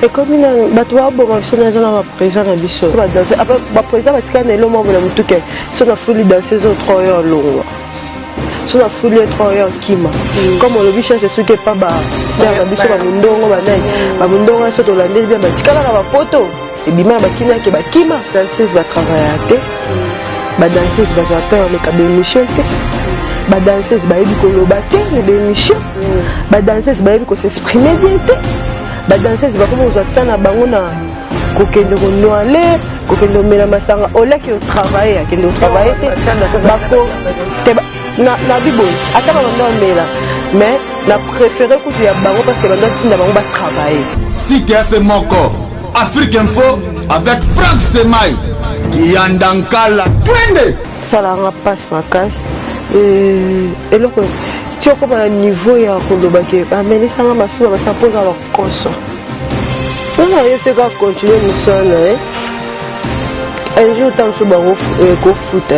Et comme il a battu bon ma présent à Bissau. Ma présent va te le moment où la moutou sur la folie dans ces autres heures longues. Sur la folie 3 heures kima. Comme on le vit c'est ce qui est pas bas. C'est un Bissau à Mundongo, à Mundongo, sur l'année bien batikala na poto. Et bima bakina ke bakima danseuse va travailler à té. Ba danseuse va attendre les cabines mission té. Ba danseuse ba yebi ko lobaté les émissions. Ba danseuse ba yebi ko s'exprimer bien té. Ba danseuse va comme on attend na bango na kokende ko noale, kokende mela masanga ola ki travailler, kende travailler té. Bako té na bibo ata ba ndo mela. Mais na préféré que tu y a bango parce que bando tinda bango ba travailler. Si tu as fait mon corps Afrique Info avec Franck Semaï qui en dankala twende ça la passe ma casse et là tu as comme un niveau ya kolobake amener ça ma soeur ça pose alors consort ça là c'est quoi continuer nous seul un jour tant sur bango ko foot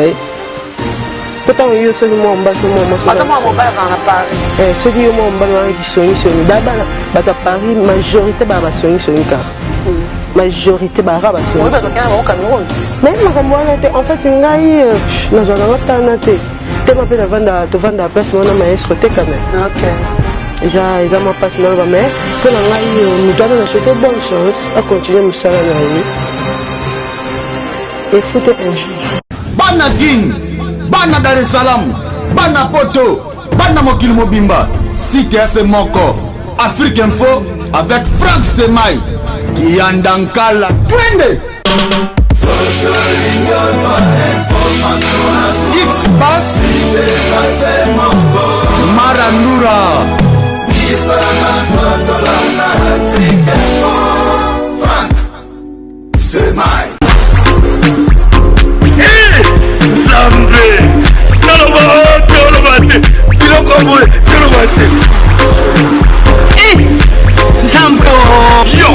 pourtant yo so mo mba so mo ça moi mon père en a pas ceux qui mo mba na qui soni d'abord ba Paris majorité ba soni ka majorité bara ba oui parce qu'il y a au Cameroun même en fait c'est ngai na zona ngotana te ma pe vanda to vanda place mona maestro te quand même OK il a ma passe na ba mais pour na ngai nous doit souhaiter bonne chance à continuer musala na lui et foutre un jour bana king bana Dar es Salaam bana poto bana mokili mobimba si tu as fait mon corps Afrique Info avec Franck Semaï qui en dankala twende X-Bass Marandura Franck Semaï Zambe Tolobate Zambe yo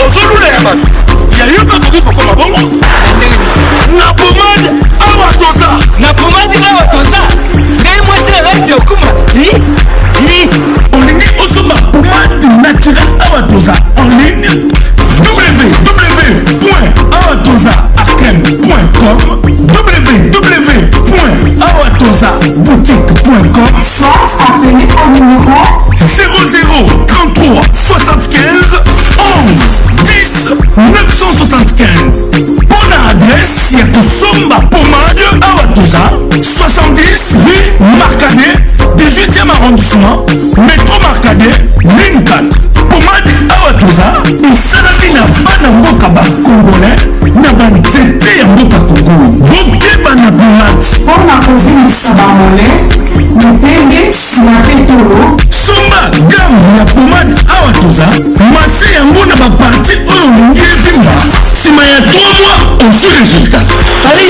Ozolulema ya yo pas tout pour comme bon na pomade awa toza ngai moi c'est la radio kuma on est osoma pomade naturelle awa toza en ligne www.awatozaarcrème.com www.awatozaboutique.com Soit appelez au numéro 00 33 75 11 10 975. Bonne adresse, il y a tout somba pommade Awatoza 70 rue Marcadet 18e arrondissement métro Marcadet ligne 4. Pommade Awatoza esalaki na bana mboka bakongolais na banzete ya mboka Congo bokeba na pomade mpona kovilisa bamole mopenge na petolo somba gamme ya pomade Awatoza mase yango na baparti oyo olingi evimba nsima ya 3 mois osu résultat ali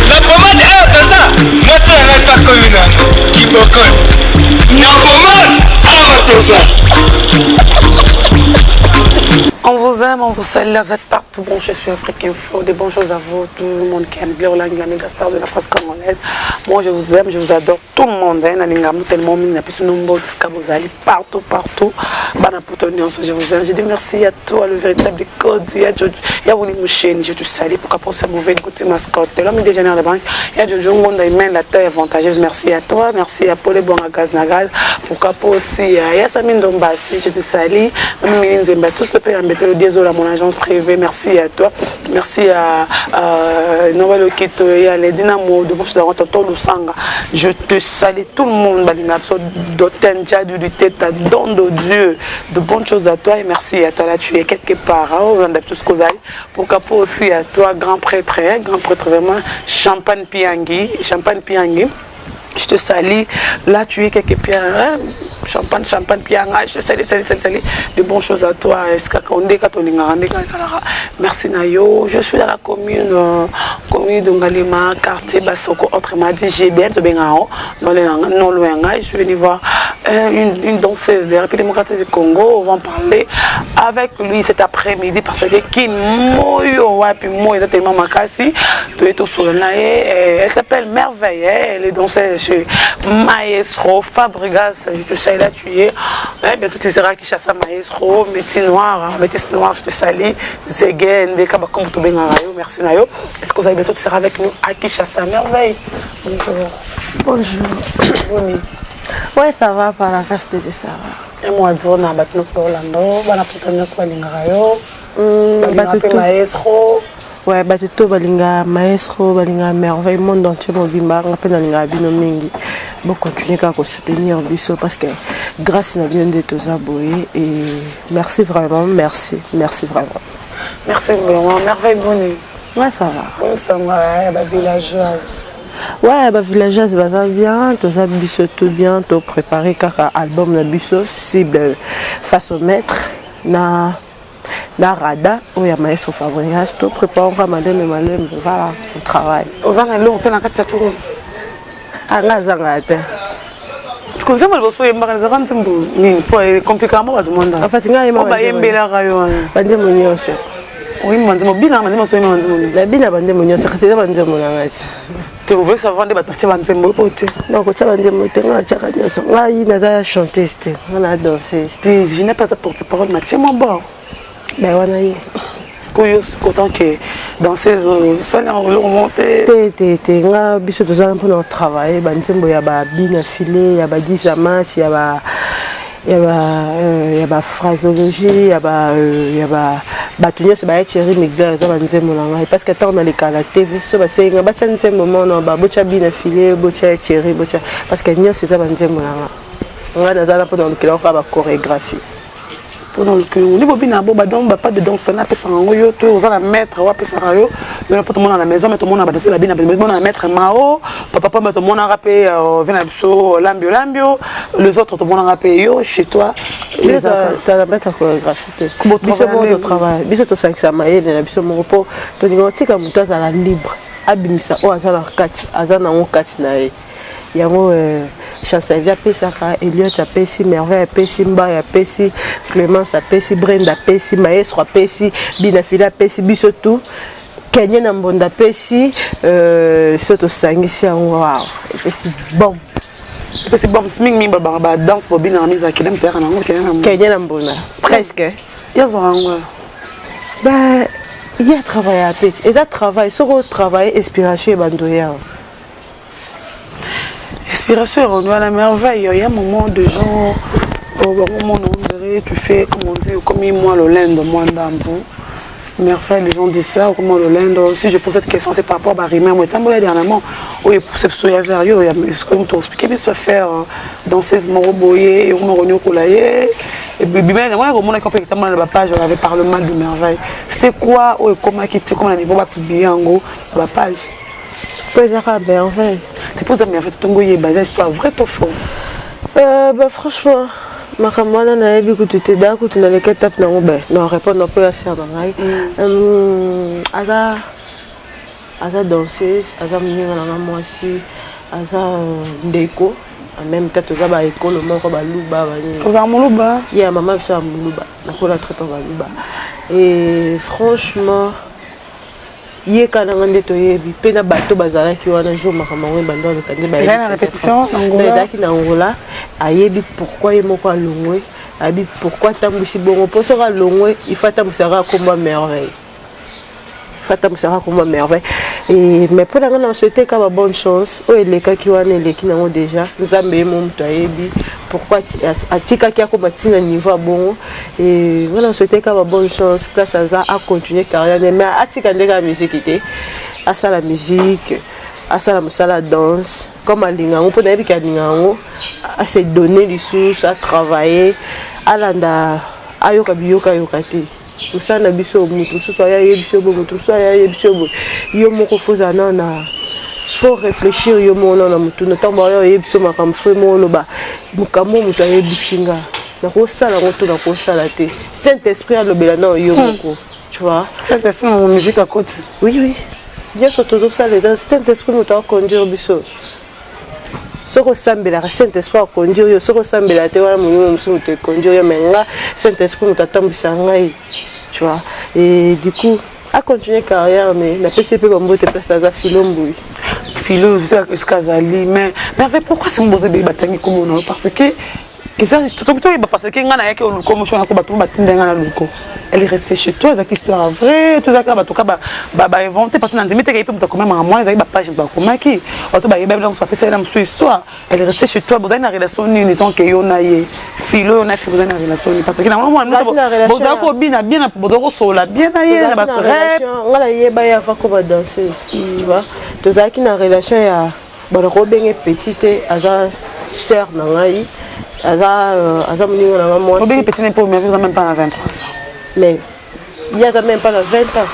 la pomade Awatoza mase yango takoyina kiboko na pomade Awatoza. On vous aime, on vous salue, la fête partout. Bon, je suis Afrique Info, des bonnes choses à vous, tout le monde qui aime bien la méga star de la presse congolaise. Moi, je vous aime, je vous adore, tout le monde. Tellement partout, partout. Je vous aime, je dis merci à toi, le véritable code. Il y a je te salue pour qu'après ça mauvais côté mascotte. L'homme des généraux de banque, il y a Jojo Monde, il mène la terre avantageuse. Merci à toi, merci à Paul Bon à Gaz Nagal, pour qu'après aussi, il y a Samine Dombassi, je te salue. Tous le désolé à mon agence privée, merci à toi, merci à Noël Okito et à les Dynamo de Bouche d'Aron Toto Lusanga. Je te salue tout le monde, d'Otenja, du tête, don de Dieu, de bonnes choses à toi et merci à toi. Là, tu es quelque part, tout ce que vous avez. Pour qu'après aussi à toi, grand prêtre vraiment, Champagne Piangui. Je te salue. Là, tu es quelque part, champagne, pianga. Je te salue. De bonnes choses à toi. Merci Nayo. Je suis dans la commune de Ngalima, quartier Basoko, autrement dit GBL de Bengao. Je vais venir voir une danseuse de la République démocratique du Congo. On va en parler avec lui cet après-midi parce que qui moi puis moi exactement Makasi, tu es tout sur le naïe. Elle s'appelle Merveille, elle est danseuse chez Maestro Fabregas. Je te salue là tu es. Bientôt tu seras qui chasse Maestro, métis noir, je te salue. Zegen, des cabas comme tout bien merci Nayo. Est-ce que vous avez bientôt tu seras avec nous à Kinshasa Merveille? Bonjour. Bonjour. Bonjour. Ouais, ça va par la casse de ça va. Et moi, zone à Batno Orlando, bana putanyo soit lingarayo. Balinga maestro. Ouais, Batito balinga maestro, balinga merveille monde entier mobimba, on appelle balinga bino mingi. Bon continuer à soutenir biso parce que grâce à bien de tous aboyés et merci vraiment, merci vraiment. Merci vraiment, merveille bonne. Ouais, ça va. Ouais, ça va, la villageoise. Ouais, bah villageoise va bien, tous as biso tout bien, tout préparé kaka album na biso cible face au maître na rada où il y a maestro Fabregas, tout prépare on madame malem, voilà, on travaille. Aux ans là on fait la carte tour. Ah là zangate. Tu connais mal bosso yemba za kan sembo ni faut compliquement ba tout monde. En fait nga yema ba yembela rayo. Bande monyose. Oui, mande mo bina mande mo so yema mande. La bina bande monyose, c'est bande monangati. Tu veux savoir des batailles bande sembo pote. Non, ko tshaba ndemo tenga tshaka nyoso. Nga yina za chanteuse, nga danseuse. Je n'ai pas sa porte-parole, mais tu m'en bas. Ben wana yi. Je suis content que dans ces salles on remonter. Nga biso tozana pour notre travail, banzembo ya ba bina filé, ya ba dijamat, ya ba phrasologie, ya ba tunya se ba chéri migla za banzembo nanga parce que tant dans les cas la TV so ba senga ba tsanzembo mono ba bocha bina filé, bocha chéri, bocha parce que nyo se za banzembo nanga. Nga nazala pour dans le kilo ba chorégraphie. Pendant le cul, on dit bobina boba donc pas de danse ça n'a pas ça en yo tu aux la mettre wa pesa rayo il y a pas tout le monde à la maison mais tout le monde a danser la bina mais on a mettre mao papa mais tout le monde a rappé vient sur lambio les autres tout le monde a rappé yo chez toi les t'as la mettre chorégraphie biso bon travail biso to 500 maïe na biso mon repos to ngoti ka mutu za la libre abimisa o azala kati azana on kati na ye yango Chancel Pesaka, Elliot Apesi, Merveille Apesi, Mba Apesi, Clémence Apesi, Brenda Apesi, Maestro Apesi, Binafila Apesi, Bisotou, Kenya Nambonda Apesi, Soto Sangisi, waouh, Apesi bon. Apesi bon, Sming mi baba danse pour bien en mise à Kenya Nambonda, presque. Ils ont bah, il y a travail à Apesi, et ça travaille, sur le travail, inspiration et bandoya. Inspiration, on doit la merveille. Il y a un moment de gens, au moment où tu fais, comme on dit, comme moi, le lend, moi, d'ambo. Merveille, les gens disent ça, comment le lend. Si je pose cette question, c'est par rapport à Rimé. Moi, dernièrement, oui, pour cette soirée vers eux, ce qu'on t'a expliqué, mais se faire danser ce moroboyer, et on m'a revenu au coulayer. Et puis, bien, moi, on a compris que la page, on avait parlé mal de merveille. C'était quoi, comment quitter, comment le niveau va publier en gros, la page. Merveille. Tu poses à merveille, tu as basé histoire vrai ou faux? Bah franchement, ma camarade n'a pas vu que tu étais d'accord, tu n'avais qu'à taper dans le bain. Non, répondre un peu à ça, Aza danseuse, Aza mourir dans la moi aussi, Aza déco, en même temps tu vas à l'école, le monde va louba. Tu vas à Moulouba? Il y a maman qui est à Moulouba, donc on a très peu à Moulouba. Et franchement, Yé kanangande to yebi pena bato bazala ki wana jour makamangwe bando le kande ba la répétition Angola qui na Angola ayebi pourquoi yé moko alongwe abi pourquoi tambusi bongo poso ka longwe il faut tambusara komba merveille et mais pour la on souhaiter ka bonne chance o eleka ki wana eleki nango déjà nzambe mo mto ayebi pourquoi atika ki akoma tina niveau bon et voilà souhaiter ka bonne chance place à continuer carrière mais atika ndeka musique était à ça la musique à ça la danse comme alinga on peut dire qu'il y a à se donner les sources à travailler à landa ayoka biyoka yokati usana biso mutu so ya yebiso bo mutu so ya yebiso bo yo moko foza nana faut réfléchir yo mona na mutu na tambo yo yebiso makam fo mo loba mukamo mutu yebisinga na ko sala ngoto na ko sala te Saint-Esprit a lobela na yo moko tu vois Saint-Esprit mon musique à côté oui bien sûr toujours ça les Saint-Esprit nous t'a conduire biso soko sambela Saint-Esprit akondio yo soko sambela te wana mungu musu te kondio yo menga Saint-Esprit mutatambisa ngai tu vois et du coup a continuer carrière mais na PCP bombo te place za filomboui Philo c'est ce qu'azali mais pourquoi c'est mboze be batangi comme on parce que et ça c'est tout parce que ngana yake on comme chona ko batu batinda ngana luko elle est restée chez toi avec histoire vraie tout ça ka batu ka ba inventé parce que na ndimite ka peut quand même à moi ba page ba comment qui auto ba yeba donc soit c'est la même histoire elle est restée chez toi vous avez une relation ni tant que yo na ye Philo na Philo na relation parce que normalement vous avez ko bien vous avez so la bien na ye na ba ngala yeba ya fa ko ba danser tu vois to za ki na relation ya ba ko benge petite aza sœur na ngai Aza mouningo na moi. Au bien petit n'est pas même pas à 23 ans. Mais il y a même pas à 20 ans.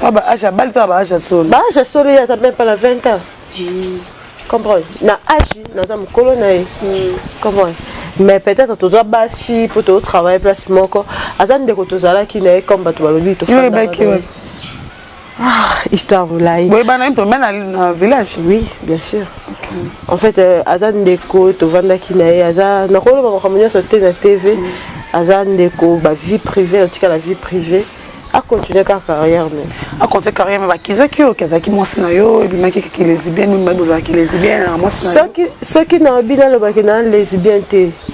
Ah bah âge à balle ça bah âge à sol. Bah âge à sol il y a même pas à 20 ans. Comprends? Na âge na za mukolo na e. Comprends? Mais peut-être tu dois basi pour te travailler place moko. Aza ndeko tozala ki na e comme bato balobi to fa. Ah, histoire volaille. Oui, bah, on peut même aller dans le village. Oui, bien sûr. Okay. En fait, Azan Deko, tu vends qui naïe, Azan, n'a pas le ramener sur la TV, Azan Deko, bah vie privée, en tout cas la vie privée, a continué sa carrière. A continué sa carrière, mais bah qui c'est qui moi c'est naïo, et puis mais qui lesbienne, nous mais qui lesbienne, moi c'est ceux qui n'ont bien le bac dans lesbienne,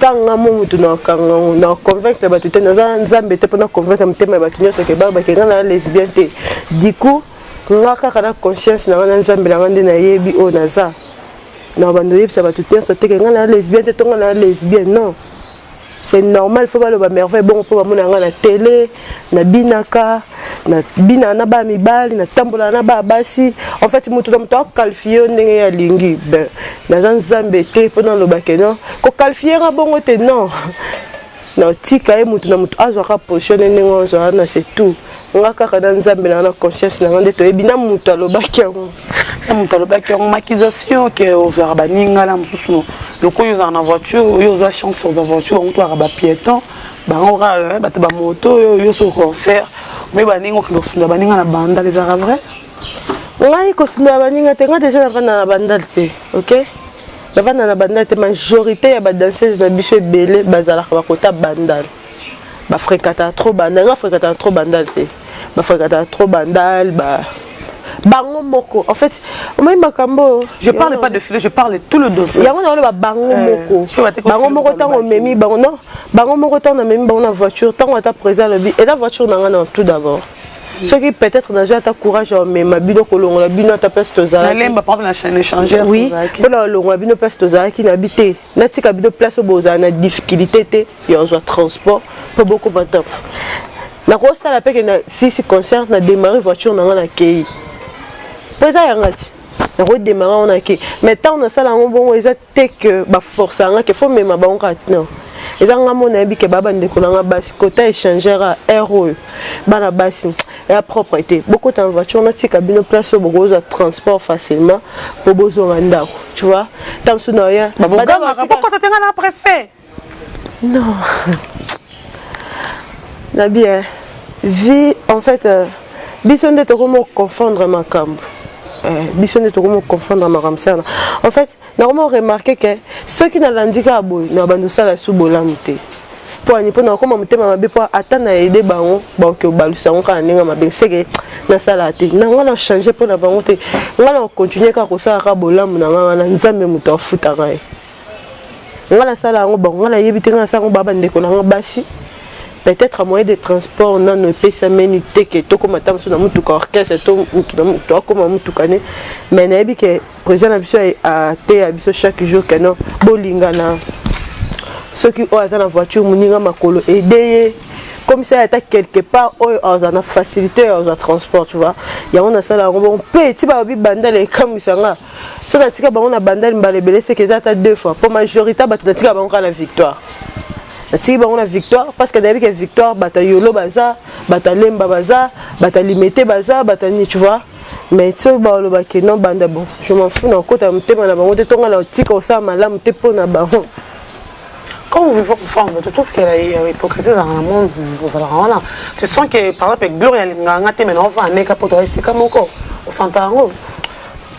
tant à mon tu n'as convaincre les battus, nous avons zambé pour convaincre un thème bac qui que bah qui dans lesbienne, du coup nga kaka na conscience na wana nzambe na ngande na yebi o naza na bando yebi ça va tout bien sauter que nga na lesbienne te tonga na lesbienne non c'est normal faut pas le ba merveille bon pour ba mona nga na télé na binaka na bina na ba mibali na tambola na ba basi en fait mutu to mutu qualifier ndenge ya lingi ben na nzambe te pendant le bac non ko qualifier nga bongo te non na tika e mutu na mutu azwa positionner ndenge on na c'est tout nga kaka dans nzambe na conscience na ngande to ebina mutu alobaki yango na mutu alobaki yango maquisation que over baninga la mususu le ko yoza na voiture yoza chance sur la voiture on doit ba piéton ba ora ba ba moto yo so concert mais baninga ko funda baninga na banda les ara vrai ngai ko funda baninga te nga déjà na banda te OK na banda na banda te majorité ya ba danseuse na biso ebele bazala ba kota bandal ba fréquenta trop bandal nga fréquenta trop bandal te ba fréquenta trop bandal ba bango moko en fait même makambo je parle pas de filet je parle tout le dossier yango na ba bango moko tango memi bango non bango moko tango na memi bango na voiture tango ata présent le bi et la voiture na nga tout d'abord ce qui peut-être n'a jamais courage mais ma bino kolongo la bino ta place tozala lemba par la chaîne échangeur oui bona longo bino place tozala qui n'habite na tika bino place boza na difficulté te yo zo transport pas beaucoup de temps na ko sala pe que na si concerne na démarrer voiture na nga na kei poza yangati na ko démarrer on a kei mais tant on a sala bon ils a te que ba force nga que faut même ba on non ils ont mon que baba ndeko na basi côté échangeur à ROE bana basi la propreté beaucoup de voiture na tika bino place au bozo transport facilement pour bozo ndako tu vois tant sous noya pourquoi tu t'es là pressé non la bien vie en fait biso nde to comment confondre ma camp biso nde to comment confondre ma ramsana en fait normalement remarquer que ceux qui na landika boy na bando sala sous bolamute pour ni pona comme mutema mabe pour atana aider bango ba ke balusa ngo kana ninga mabe seke na sala te na ngana changer pour na bango te ngana continuer ka ko sala ka bolamu na ngana nzambe muto afuta ngai ngana sala ngo bango ngana yebite ngana sala ngo baba ndeko na ngabasi peut-être à moyen de transport non ne peut s'amener que to comme attendre sur mutu ka orchestre to comme mutu kané mais na yebi que président na biso a te a biso chaque jour que non bolingana ceux qui ont dans la voiture moninga makolo aider comme ça est quelque part on a facilité aux transport tu vois ya on a ça là on peut ti ba bi bandal et comme ça nga so na tika ba on a bandal mbalebele c'est que ça deux fois pour majorité ba tika ba on a la victoire si on a victoire parce que d'ailleurs que victoire bata yolo baza bata lemba baza bata limité baza bata ni tu vois mais si on ba lo ba que non banda bon je m'en fous na kota mutema na bango te tonga na tika o sa malamu te pona bango. Quand vous vivez ensemble, tu trouves qu'il y a hypocrisie dans le monde, tu sens que par exemple Gloria Linganga te maintenant on va aller capoter ici comme encore au Santarango.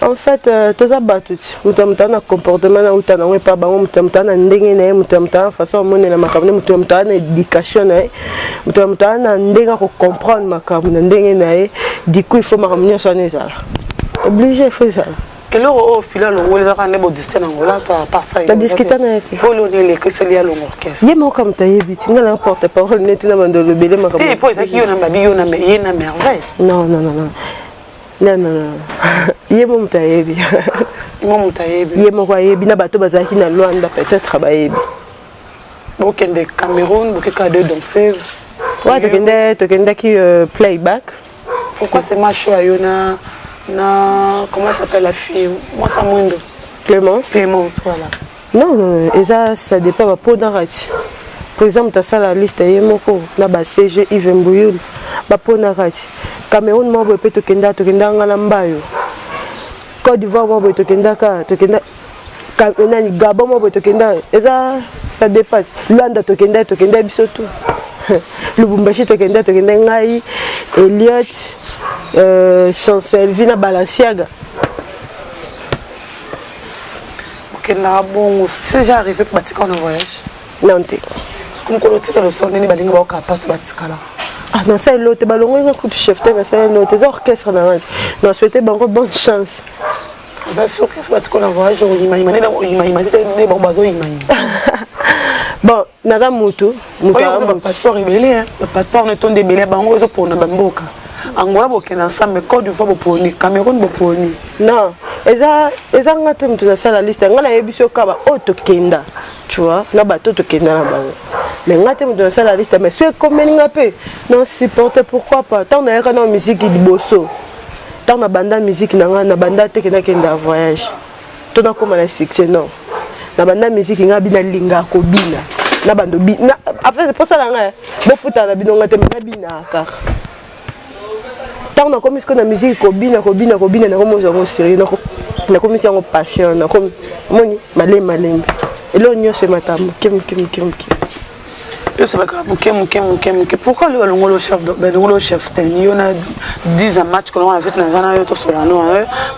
En fait, tous les batuts, nous avons un comportement, nous avons pas bon, nous avons un ndenge, nous avons une façon de mener la macabre, nous avons une éducation, nous avons un ndenge à comprendre macabre, ndenge. Du coup, il faut m'amener sur les ailes. Obligé, il faut ça. Et là, au final, on va aller discuter en Angola, tu as pas ça. Tu as discuté en été. Pour l'honneur, que c'est lié à l'orchestre. Il y a mon comme tu as dit, tu n'as n'importe pas, on est dans le bébé macabre. Tu sais, pour ça qu'il y a une merveille. Non. Il y a mon taïbi. Il y a mon taïbi, n'a pas tout bazaki na Luanda peut-être baïbi. Beaucoup de Cameroun, beaucoup de danseuses. Ouais, tu as qui playback. Pourquoi c'est ma choix comment s'appelle la fille? Moi, ça m'aide. Clémence, voilà. Non, et ça dépend de la peau d'arrêt. Par exemple, tu as ça la liste, il y a un CG Yves Mbouyul, la peau d'arrêt. Cameroun, moi, je peux te Ngambayo. Côte d'Ivoire, moi, je peux te Gabon, moi, je peux te ça dépasse. Luanda, tu peux bisoto. Lubumbashi, tu peux Ngai, Elliot, Chancelvina, Balanciaga. Ok, là, bon, c'est déjà arrivé pour bâtir en voyage. Non, tu comme quand tu le son, on est balingue au capable de bâtir là. Ah non, c'est l'autre, ballon, un coup de chef, c'est l'autre, c'est orchestre dans la non, souhaitez bonne chance. C'est sûr que c'est bâtir en voyage, il m'a dit bon bazo, il m'a dit. Bon, nada mutu, le passeport est belé, le passeport ne tombe des belés, bango pour na bamboka. Angola bokena ensemble, Côte d'Ivoire boponi, Cameroun boponi. Non, eza ngatem tu ça la liste, ngala yebiso kaba otokenda, tu vois, na bato tokenda na bango. Mais ngatem tu ça la liste, mais c'est comme ngapé, non supporter pourquoi pas. Tant na yaka na musique liboso. Tant na banda musique na banda tekena kenda voyage. To na comme la succès non. Na banda musique ngabi na linga ko bina. Na bando bina. Après c'est pour ça là nga, bo futa na bino ngatem na bina kaka. On a comme la musique cobine na comme on sérieux na comme si on passion na comme moni malem et là on se matam kim je sais pas pourquoi le chef il y a 10 matchs que l'on a fait dans un autre solano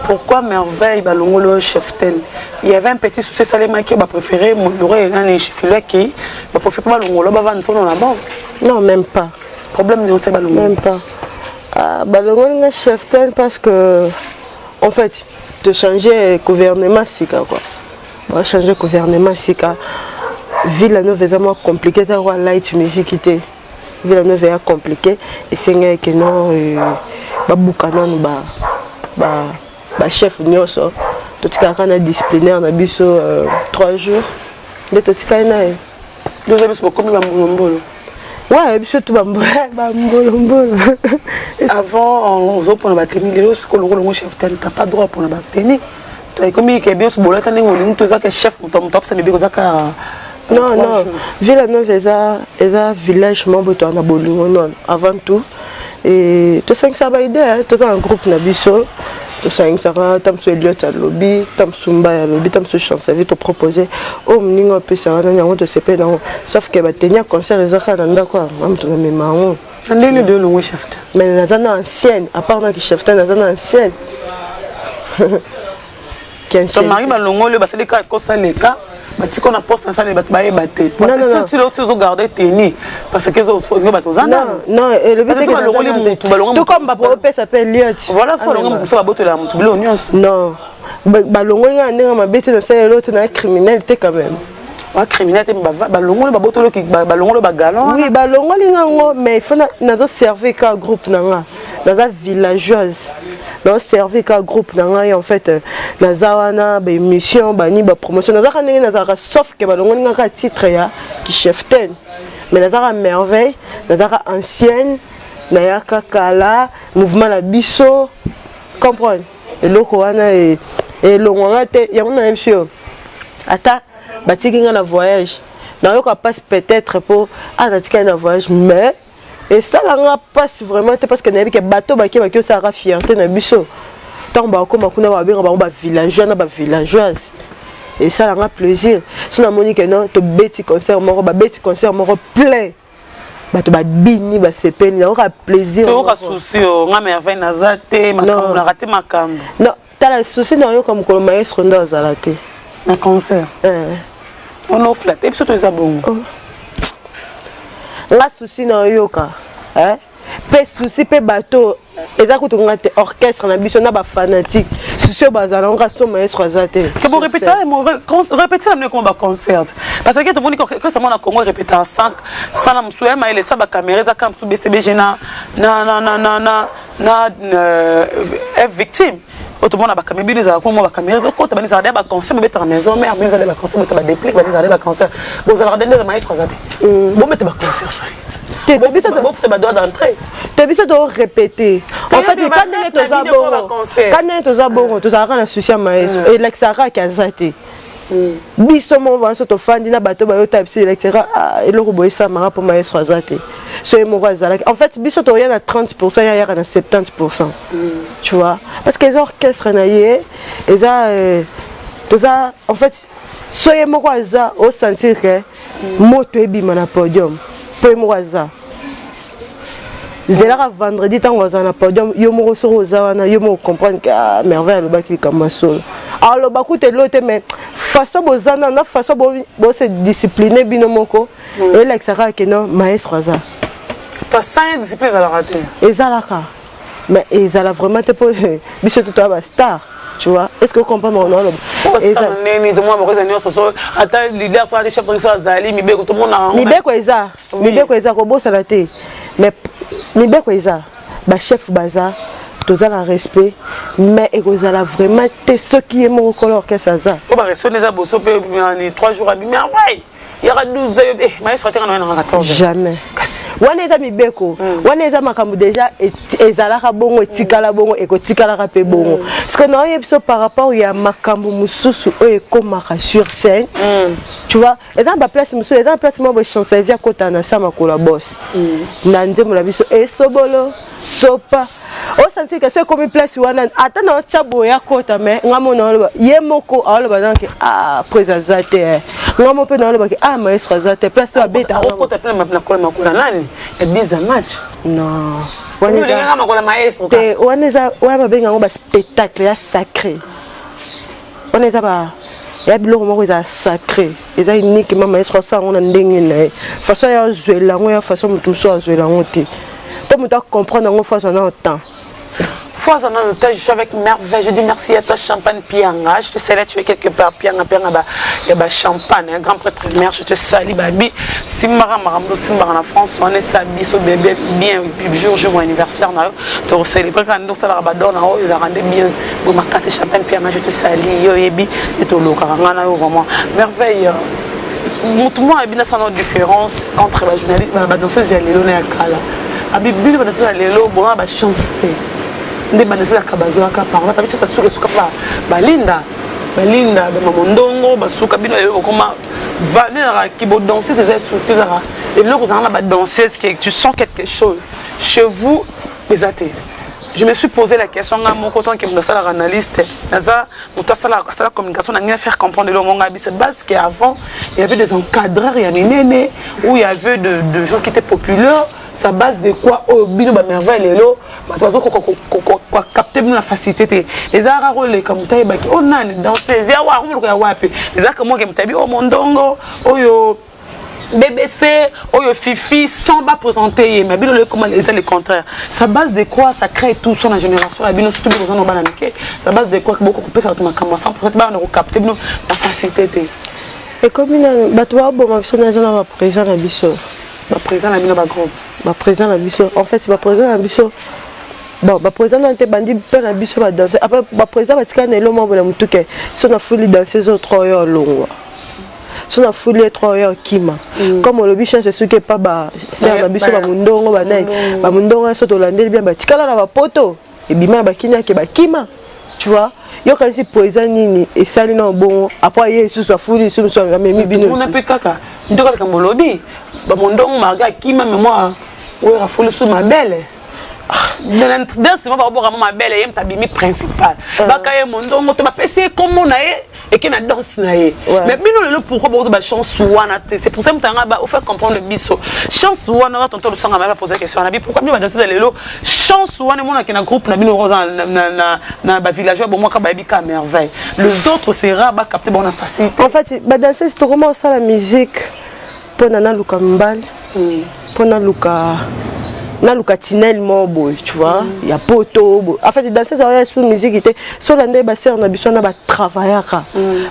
pourquoi merveille le chef il y avait un petit souci salé qui va préférer l'aurait un filet qui va préférer pas le va vendre la banque. Non, même pas. Problème de c'est même pas. Le chef parce que en fait de changer gouvernement sika quoi. On changer gouvernement sika. Villeneuve est vraiment compliqué ça quoi light musique était. Villeneuve est compliqué et c'est que non babukana ba chef nyoso tout cas quand on a disciplinaire on a biso 3 jours de tout cas na deux amis sont comme Bambolo. Ouais, surtout Bambolo. Avant, on a pour la tenue, le chef, tu n'as pas droit pour la tenue. Tu as commis que bien ce boulot, tu as chef, top, c'est bien que non, Villeneuve est un village membre de la non, avant tout. Et tu sais que ça va aider, tu as un groupe Nabiso. Tu sais que ça va, tu as Elliot à lobby, tu as Sumba à lobby, tu as Chancevi te proposer. Oh, on peut ça, on te sépare. Sauf que tu as un concert, les autres, quoi. Tu as mes marrons. Tu as les deux longs chefs. Mais tu as une ancienne, à part que chef, tu as une ancienne. Ton mari va longo le basé les cas comme ça les cas bah tu qu'on a posté ça les battre parce que tu garder tenir parce que ils ont battu non et le but c'est que tout comme Bapop s'appelle Liot voilà faut longo ça va botter la montre l'oignon non balongo ya ndenge mabete na ça l'autre na criminalité quand même wa criminalité balongo le baboto le balongo le bagalon oui balongo lingango mais il faut nazo servir ka groupe nanga dans villageoise dans servir qu'un groupe en fait nazawana ba émission bani ba promotion nazaka ndenge nazaka sauf que balongo ngaka titre ya qui chef ten mais nazaka merveille nazaka ancienne nayaka kala mouvement la biso comprendre et loko wana et longanga te ya mona monsieur ata batiki nga voyage nayoka passe peut-être pour natika na voyage mais et ça là passe vraiment parce que n'avait que bateau qui ça a fierté na biso tant ba comme kuna ba villageois na ba villageoise et ça là plaisir si na moni que non to beti concert moko ba beti concert moko plein bato ba bini ba sepeni na aura plaisir to ka souci o nga merveille na zate makambo na raté makambo non as le souci dans comme le maestro dans la tête. Un concert. On offre la tête, surtout les abonnés. On a souci dans yoka. Pe souci pe bateau. Et ça coûte un orchestre, on a besoin d'un fanatique. Souci au bazar, on a son maestro azate. Que vous répétez, répétez la mieux qu'on va concert. Parce que tout le monde dit que ça m'a Congo répété en 5, ça n'a pas mais il est ça la caméra, ça comme sous BCBG na victime. Tout le monde a caméra, bien les a comme caméra, donc quand on a des concert, mais à maison, mais bien les concert, mais tu dépliquer, mais les concert. Bon, vous allez regarder les maestros azate. Bon, mais tu vas concert ça. Tu as besoin d'entrer. Tu as besoin de répéter. En fait, quand tu as bon, tu as un souci à maestro. Et l'exara qui a zaté. Biso mo va so to fandi na bato ba yo type sur l'exara. Et le robot ça mara pour maestro a zaté. So mo va zalaki. En fait, biso to yana 30%, ya yana 70%. Tu vois? Parce que les orchestres na yé, et ça en fait, so ye mo kwa za au sentir que moto ebima na podium. Pour moi ça. Zéla vendredi tant on a podium yo mo so rosawana yo mo comprendre que merveille le baki comme solo. Alors le baku te l'autre mais façon bozana na façon bo se discipliner binomoko et l'exara que non maestro ça. Toi 5 disciplines à la rater. Et ça là mais et ça là vraiment te pose biso tout ba star. Tu vois, est-ce que vous comprenez mon nom? Et ça, tout le monde a attends, leader soit les chefs de Zali, mi beko tout le monde a. Mi beko eza ko bossa la té. Mais mi beko eza ba chef baza, tous a respect, mais ekozala vraiment ce qui est mon color que ça ça. On va rester les abosso pe 3 jours à bi mais ouais. Il y aura 12 maestro à 14. Jamais. Wana eza mibeko. Wana eza makambo déjà ezalaka bongo etikala bongo ekotikala pe bongo. Parce que non yebiso par rapport ya makambo mususu o ekomaka sur scène. Tu vois, eza ba place mususu, eza place mo bo chancer via kota na sama kola boss. Na nzemo la biso esobolo sopa. O sentir que c'est comme place wana ata na chabo ya kota mais ngamo na loba yemoko aloba donc présazate. Ngamo pe na loba maestro azate place to abeta ko ta tena makolo makula nani ya 10 match non waneza makolo maestro te waneza wa benga ngo ba spectacle ya sacré waneza ba ya biloko moko za sacré eza unique maestro ça on a ndenge na façon ya zwela ngo ya façon mutu so zwela ngo te pour mutu comprendre ngo façon na temps. Fois en un temps, je suis avec merveille. Je dis merci à toi, Champagne Pianga. Je te salue, tu es quelque part. Pianga, il y a champagne, un grand prêtre mère. Je te salue, baby. Si Mara Marambo, si Mara en France, on est sabi, so bébé, bien, puis jour, mon anniversaire, tu as célébré quand nous sommes là-bas, ils ont rendu bien. Pour ma casse Champagne Pianga, je te salue, yo, yebi, et tout le carangana, vraiment. Merveille. Montre-moi, il y a une différence entre la journaliste et la danseuse et l'élo, et la kala. Abibili, la danseuse et l'élo, bon, la chance. Nde banese la kabazo aka parla tabicha sasuka suka pa balinda bamondongo basuka bino okoma vanera qui bo danser ces insultes là et là vous avez la danseuse qui tu sens quelque chose chez vous les athées. Je me suis posé la question à mon côté qui me ça analyste ça la communication n'a faire comprendre le monde c'est parce qu'avant il y avait des encadreurs il y avait néné où il y avait de gens qui étaient populaires. Ça base de quoi au bino ba merveille lelo ba tozo ko capter la facilité les ararole comme taille ba on a dans ces ya wa ko ya wapi les a comment que mtabi o mondongo oyo BBC oyo fifi sans pas présenter mais bino le comment les contraire ça base de quoi ça crée tout son génération la bino surtout besoin no banamike ça base de quoi beaucoup couper ça ma comme sans peut-être ba on capter bino la facilité et comme une batwa bon ma personne na présent na biso ba présent na bino ba groupe ba président la biso en fait c'est ba président la biso bon ba président n'était bandi père la biso ba danser après ba président ba tika na elo mo bola mutuke so na folie danser zo 3 heures longo so na folie 3 heures kima comme le bicho c'est ce qui pas ba ser la biso ba mundongo ba nai ba mundongo so to landeli bien ba tika na ba poto et bima ba kinya ke ba kima tu vois yo kasi président nini et sali na bon après yesu so folie so so memi bino on a peut kaka ndoko ka molobi ba mundongo maga kima mais moi oui, la folie sous ma belle. danse va voir ma belle et ta bimi principal bakaye mondongo to ba pesi comme on aé et qui na danse naé mais bino le pourquoi beaucoup de chance wana c'est pour ça mutanga ba au fait comprendre le biso chance wana tonto le sanga ba poser question na bi pourquoi bino ba danser lelo chance wana mona ki na groupe na bino rosa na ba villageois bon moi ka ba bika merveille les autres sera ba capter bon facilité en fait ba danser c'est comment ça la musique pour nana luka mbali pour na luka tinel mobo tu vois il y a poto en fait danser ça va sous musique était sur l'année ba sœur na biso na ba travailler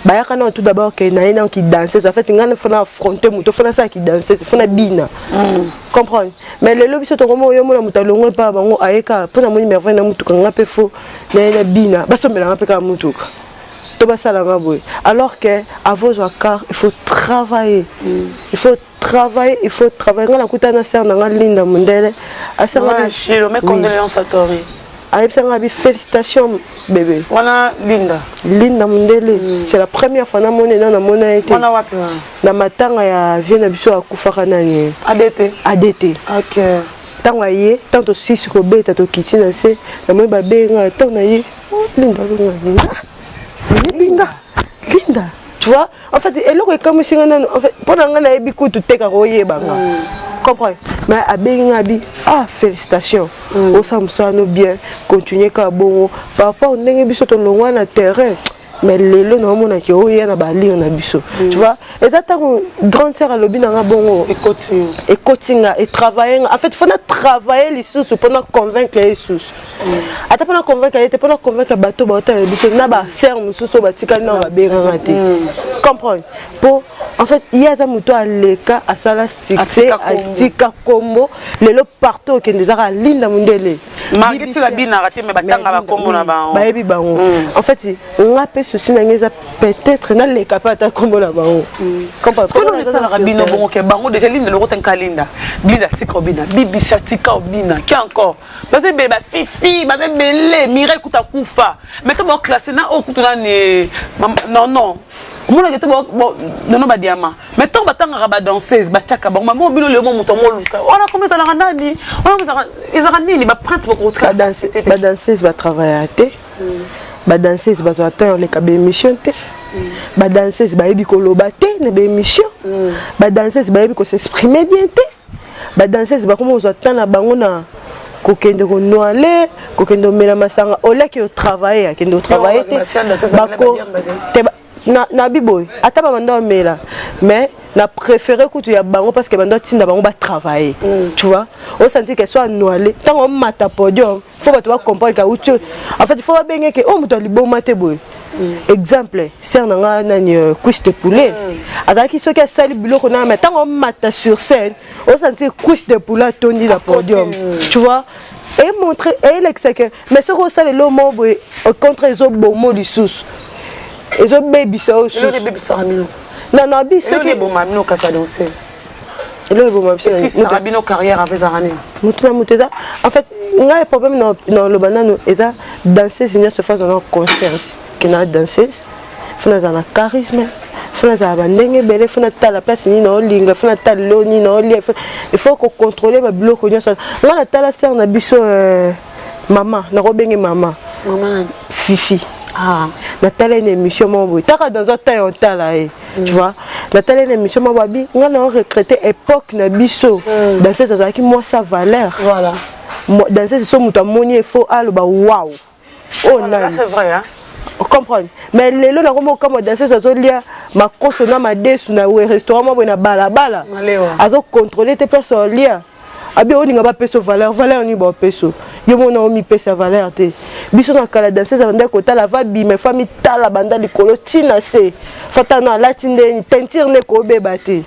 ba yaka na tout d'abord que na ina qui danser en fait ngana faut affronter muto faut ça qui danser faut na bina comprendre mais le lobi soto comme yo mona mutalongo pa bango ayeka pour na moni merveille na mutuka ngape fo na bina ba somela ngape ka mutuka. Alors que à vos accords, il faut travailler. Il faut travailler. On a écouté un serre dans Linda Mundele. Mes condoléances à toi. Félicitations bébé. Voilà Linda. Linda Mundele. C'est la première fois que je mon été. Na matanga ya viena biso akufaka nani. ADT. OK. Tant aye, tant aussi sur le bête to kitina se, na mo ba benga tant aye. Linda, tu vois, en fait, elle est comme si on a fait pendant qu'on a eu tout tes caroyers, comprends? Mais à Bengabi, félicitations, au Samson bien, continuez comme bon, parfois on est sur ton long à terrain. Mais les lots non qui ont eu un bali on a biso tu vois et ça grande sœur à l'objet n'a bon et coaching et travailler en fait il faut travailler les sous pour nous convaincre les sous attends pour nous convaincre bateau bateau biso na ba sœur musu so batika na ba benga te comprendre pour en fait il y a ça muto à leka à sala succès à tika combo les lots partout qui des ara linda mundele market la bina raté mais batanga ba combo na ba baebi bango en fait on a ceci peut-être dans les capables comme là-bas. Comment ça la rabino bon que bango déjà ligne de l'euro ten kalinda. Bida tikobina, bibi satika obina, qui encore. Bazé beba fifi, bazé belé, mire kuta kufa. Mais to bon classé na o kutuna ne non. Mon a été bon non ba diama. Mais to batanga raba danseuse, bataka bon maman bino le moment mo luka. On a commencé à la randani. On a ils ont ramené les prêtre pour kuta danser. Ba danseuse va travailler ba danseuse ba zoata les ka émission te ba danseuse ba yebi ko lobate na ba émission ba danseuse ba yebi ko s'exprimer bien te ba danseuse ba comment zoata na bango na ko kende ko noale ko kende mela masanga ola ki travailler te ba ko te na biboy ata ba manda mela mais na préféré que tu y a bango parce que bando tinda bango ba travailler tu vois on sentit que soit noalé tant on mata podium faut pas tu comprendre que en fait il faut bien que on muto libo mate boy exemple c'est nanga nani cuisse de poulet avec ceux qui sali biloko na mais tant on mata sur scène on sentit cuisse de poulet tondi la podium tu vois et montrer et l'exécuter mais ce qu'on sali le mot boy contre les autres bon mot du sous les autres baby ça aussi non non bi ce qui bon mamino kasa danseuse le bon mamino si ça rabino carrière avec Zarane muteza en fait il y a un problème dans le banano et ça danseuse il y a se face dans conscience que na danseuse faut na za charisme faut na za bandenge belle faut na ta la place ni na olinga faut na ta loni na oli il faut qu'on contrôler ba bloc on ça on a ta la sœur na biso maman na robenge maman Fifi. Nathalie une émission mon boy. T'as dans un temps on t'a là tu vois. Nathalie une émission mon babi. On a recruté époque na biso. Dans ces choses qui moi ça valeur. Voilà. Dans ces choses muta moni faut allo ba waouh. Oh non. C'est vrai hein. Comprendre. Mais les lots na comme dans ces choses là ma coche na ma desu na restaurant mo na bala. Azo contrôler tes personnes là. Abi on n'a pas payé valeur ni bon peso yo mon a mis pesa valeur te biso na kala danseuse banda ko tala va bi mes famille tala banda likolo tina se fata na latinde ni peinture ne ko beba te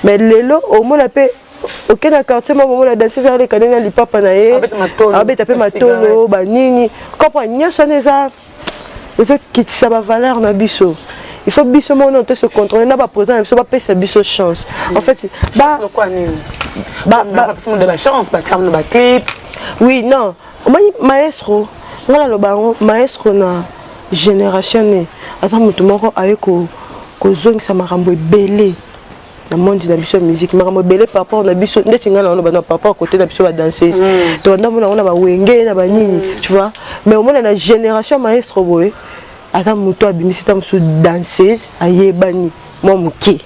mais lelo au mon appel aucun quartier mo la danseuse avec kanena li papa na ye abi tapé matolo ba nini comprends nyoso neza les autres qui ça va valeur na biso. Il faut biso mon se contrôler n'a pas présent il faut pas payer biso chance en fait bah de la chance bah ça ba clip oui non maestro ngala lo bango maestro na génération ne ata mutu moko ayeko ko zongisa makambo ebele na monde na biso musique makambo belé par rapport na biso ndeti ngana on ba par rapport côté na biso ba danseuse to ndamona on ba wenge na ba nini tu vois mais au moins la génération maestro boy ata muto abimisi ta muso danseuse ayebani moi muki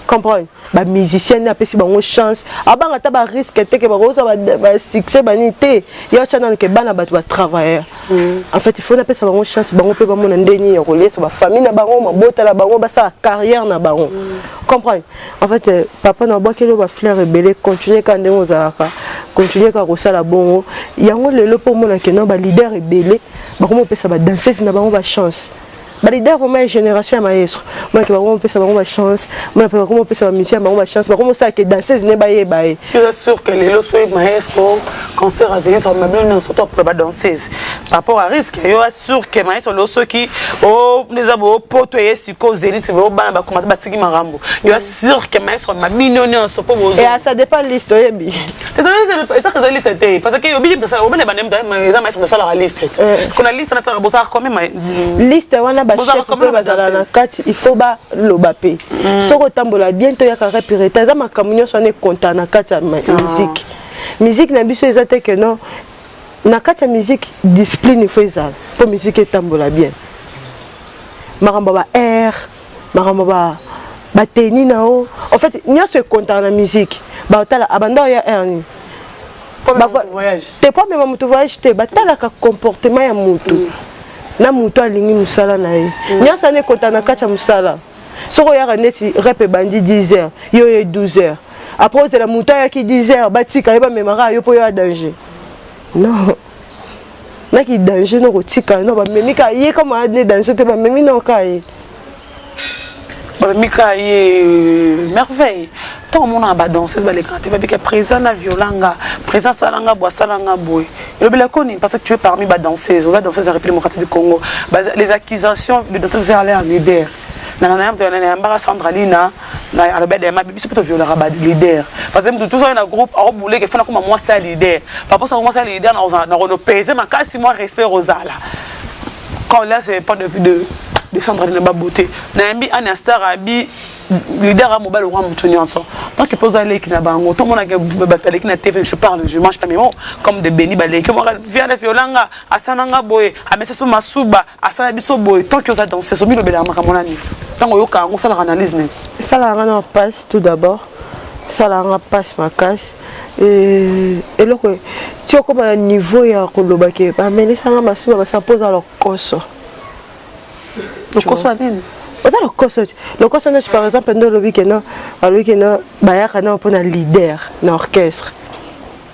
comprendre ba musicien na pesi bango chance abanga ta ba risque te ke ba roza ba succès banité ya chana ke bana ba travailleur en fait il faut na pesa bango chance bango pe ba mona ndeni ya relier sa ba famille na bango mabota la bango ba sa carrière na bango comprendre en fait papa na bokelo ba fleur rebelle continuer quand ndemo zalaka continuer ka kosala bongo yango lelo po mona ke na ba leader rebelle ba komo pesa ba danseuse na bango ba chance. Bah les deux vraiment génération maestro moi qui va vraiment passer ma chance moi peut comment passer ma mission ma chance bah comment ça que danser n'est pas y bah je suis sûr que les autres sont maestro concert à zéro ça m'a bien surtout pour pas danser par rapport à risque je suis sûr que maestro les autres qui oh les abo poto et si cause zénith c'est vraiment bah comment ça battre marambo je suis sûr que maestro m'a millionnaire sur pour et ça dépend de l'histoire c'est ça que ça liste c'était parce que obligé de ça on va les maestro de ça la liste qu'on a liste na ça bossa quand même liste wana chef peut bazala na kati il faut ba lobape soko tambola bientôt ya ka répéter za makamunyo so ne content na kati ya musique na biso ezate que non na kati ya musique discipline il faut ezala pour musique etambola bien maramba ba air maramba ba teni na o en fait nyo se content na musique ba tala abanda ya air ni voyage t'es pas même moto voyage te ba tala ka comportement ya moto na muto alingi musala na ye nyasa ne kota na kacha musala soko ya neti rep bandi 10h yo 12h après c'est la muto ya ki 10h batika yeba memara yo po yo danger non na ki danger no kotika no ba memika ye comme ane danger te ba memi no kai ba memika ye merveille tant mon aba danseuse ba les canter ba bika présent na violanga présent salanga bois salanga boy le bel connu parce que tu es parmi les danseuses, aux danseuses de la République démocratique du Congo, les accusations de danseuses vers l'air leader. Nana Sandra Lina, na Albert de Mabi, c'est plutôt violent leader. Parce que tout ça un groupe a roulé que fait comme moi ça leader. Par rapport à moi ça leader, on a pesé ma casse moi respect Rosala. Quand là c'est pas de vue de Sandra Lina beauté. Nambi un star abi leader à mobile ou à mon tant que pose aller qui n'a pas tout le monde a battu qui n'a TV je parle je mange pas mes mots comme des bénis balais que moi vient de violanga à sananga boy à mettre sur ma souba à sanabiso boy tant que vous êtes dans ce sommet le bel à mon ami tant que yoka on fait l'analyse ça la rend en passe tout d'abord ça la rend passe ma casse et là tu as comme un niveau ya kolobake ba mais les sanga ma souba ça pose à leur coso le coso à le coso par exemple dans le week-end bayaka na pour un leader dans l'orchestre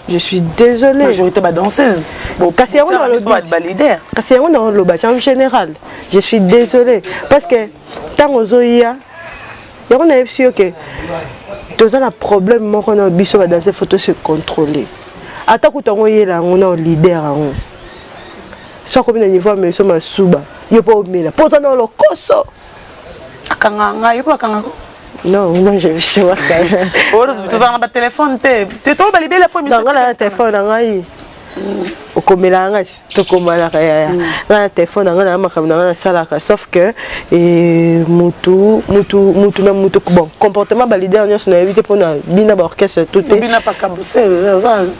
je suis désolée majorité ba danseuse bon kasi on a le leader kasi on a le en général je suis désolée parce que tant ozoia y on a sûr que tous un problème moi on a biso ba danser faut se contrôler ata kutango yela on a leader on soit comme niveau mais so masuba yo pas omela poza na le coso akanga yo pas akanga non moi je vais chez moi tu as un téléphone tu to ba libela po mi dans la téléphone ngai okomela ngai to komala kaya na téléphone ngai na makamna na sala ka sauf que mutu na mutu bon comportement ba leader nyos na éviter pour na bina ba orchestre tout est bina pas kabuse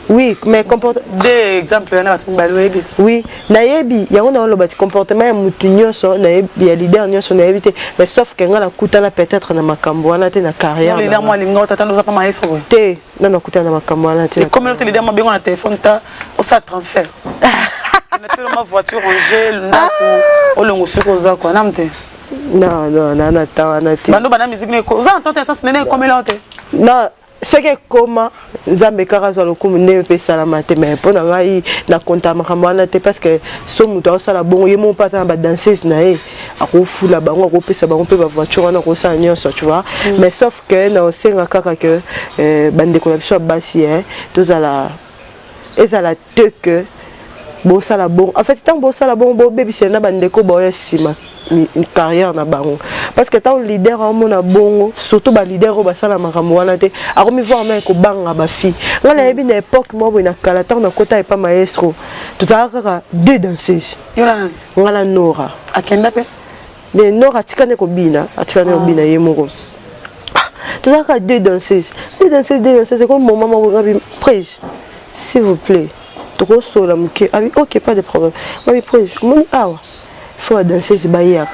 oui mais comportement des exemples na ba loyebi oui na yebi ya on a le bati comportement ya mutu nyos na yebi ya leader nyos na éviter mais sauf que ngala kutana peut-être na makambo wana te na carrière le leader moi linga tatando pas maestro te na kutana na makambo wana te comme le leader moi bien na téléphone ta ça transfert naturellement voiture rangée ndako olongo siko za quoi namte non na te bando bana musique ne ko za entendre ça n'est comme l'autre non ce que comment nzambe kaka zo lokumu ne pe salama te mais pour na ngai na konta makamwana te parce que so muto sala bongo ye mon pata ba danseuse na e akofula bango akopesa bango pe ba voiture na ko sa nyonso tu vois mais sauf que na senga kaka que bande ko la biso basi tozala ezala te que bosala bon en fait tant bosala bon bo bébé c'est na bandeko boya sima une carrière na bango parce que tant leader au mona bongo surtout ba leader au basala makambo wana te akomi voir mais ko banga ba fille ngala yebi na époque mo na kala tant na kota e pas maestro tout ça kaka deux danseuses yona ngala Nora akenda pe mais Nora tikane ko bina atikane ko bina ye moko Tout ça, deux danseuses. Deux danseuses, c'est comme mon maman, prise. S'il vous plaît. Trop sur la mouquet. Ah oui, ok, pas de problème. Oui, prise. Ah ouais. Il faut danser ce baillard.